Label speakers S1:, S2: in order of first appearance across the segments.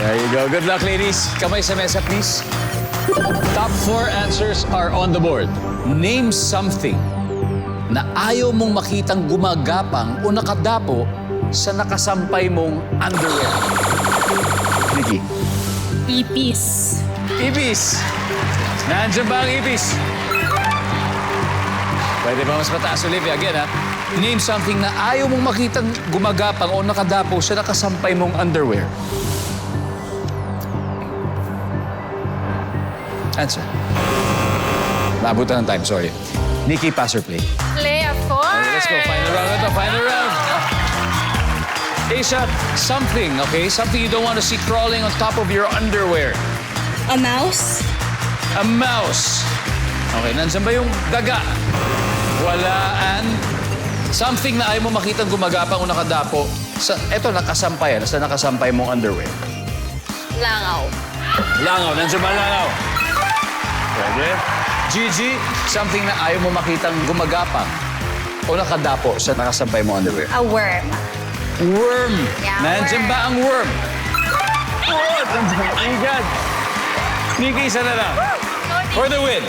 S1: There you go. Good luck, ladies. Kamay sa mesa, please. Top 4 answers are on the board. Name something na ayaw mong makitang gumagapang o nakadapo sa nakasampay mong underwear. Nikki.
S2: Ipis.
S1: Ibis. Nandiyan ba ang ibis? Pwede ba mas mataas, Olivia? Again, ha? Name something na ayaw mong makitang gumagapang o nakadapo sa nakasampay mong underwear. Answer. Naabutan ng time, sorry. Nikki, pass or play?
S2: Play, of course.
S1: Okay, let's go. Final round na to. Final round. Asia, something, okay? Something you don't want to see crawling on top of your underwear.
S2: A mouse?
S1: A mouse. Okay, nandiyan ba yung daga? Wala. And something na ayaw mo makitang gumagapang o nakadapo. Eto, nakasampay. Sa nakasampay mong underwear.
S2: Langaw.
S1: Langaw. Nandiyan ba langaw? Pwede. Gigi, something na ayaw mo makitang gumagapang o nakadapo sa nakasampay mong underwear.
S2: A worm.
S1: Worm.
S2: Yeah,
S1: Nandiyan
S2: worm.
S1: ba ang worm? Oh, my God. Nikki, isa na lang. For the win.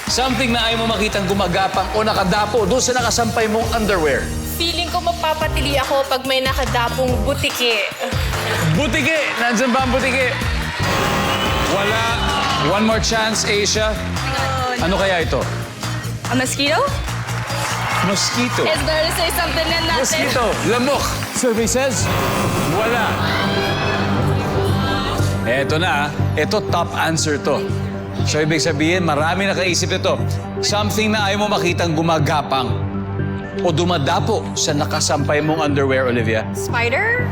S1: Something na ayaw mo makitang gumagapang o nakadapo doon sa nakasampay mong underwear.
S2: Feeling ko mapapatili ako pag may nakadapong butike.
S1: Butike. Nandiyan ba ang butike? Wala. One more chance, Asia. Ano kaya ito?
S2: A mosquito?
S1: Mosquito.
S2: It's better to say something than nothing.
S1: Mosquito. Lamok. Survey says, wala. Eto na, ito top answer to. So, ibig sabihin, marami nakaisip ito. Something na ayaw mo makitang gumagapang o dumadapo sa nakasampay mong underwear, Olivia.
S2: Spider?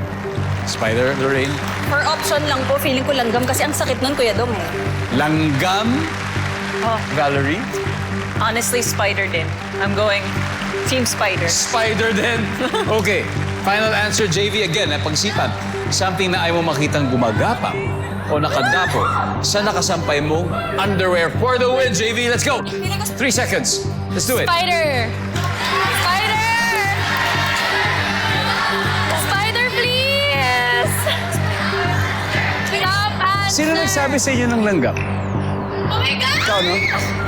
S1: Spider, Lorraine.
S2: For option lang po, feeling ko langgam kasi ang sakit nun, Kuya Dong.
S1: Langgam.
S3: Oh,
S1: Valerie.
S3: honestly, spider din. I'm going Team Spider.
S1: Spider din. Okay. Final answer, JV. Again, pagsipan. Something na ayaw mo makitang gumagapang o nakadapo sa nakasampay mong underwear. For the win, JV. Let's go. 3 seconds. Let's do it.
S2: Spider! Spider! Spider, please! Top answer!
S1: Sino nagsabi sa inyo ng langgam?
S2: Oh my God!
S1: Ikaw, no?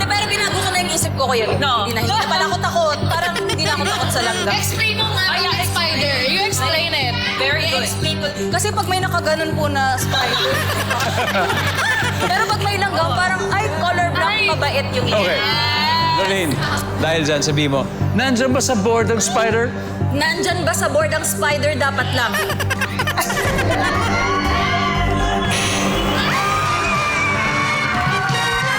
S4: Pero binago ko na yung isip ko yun.
S3: No.
S4: Hindi na pala ako takot. Parang hindi na ako takot sa langgam.
S2: Explain mo nga yung spider. You explain it.
S3: Very good.
S4: I-explain ko. Kasi pag may nakaganon po na spider. Pero pag may langgam, parang, ay, color black, mabait yung iba.
S1: Okay. Lorraine, dahil dyan, sabi mo, nandyan ba sa board ang spider?
S4: Nandyan ba sa board ang spider? Dapat lang.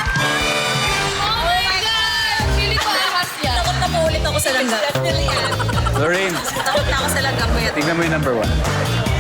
S2: Oh my God! Feeling ko ahas yan.
S4: Takot na po ulit ako sa langgam.
S1: Lorraine,
S4: Takot na ako sa langgam. Kuya.
S1: tingnan mo yung number 1.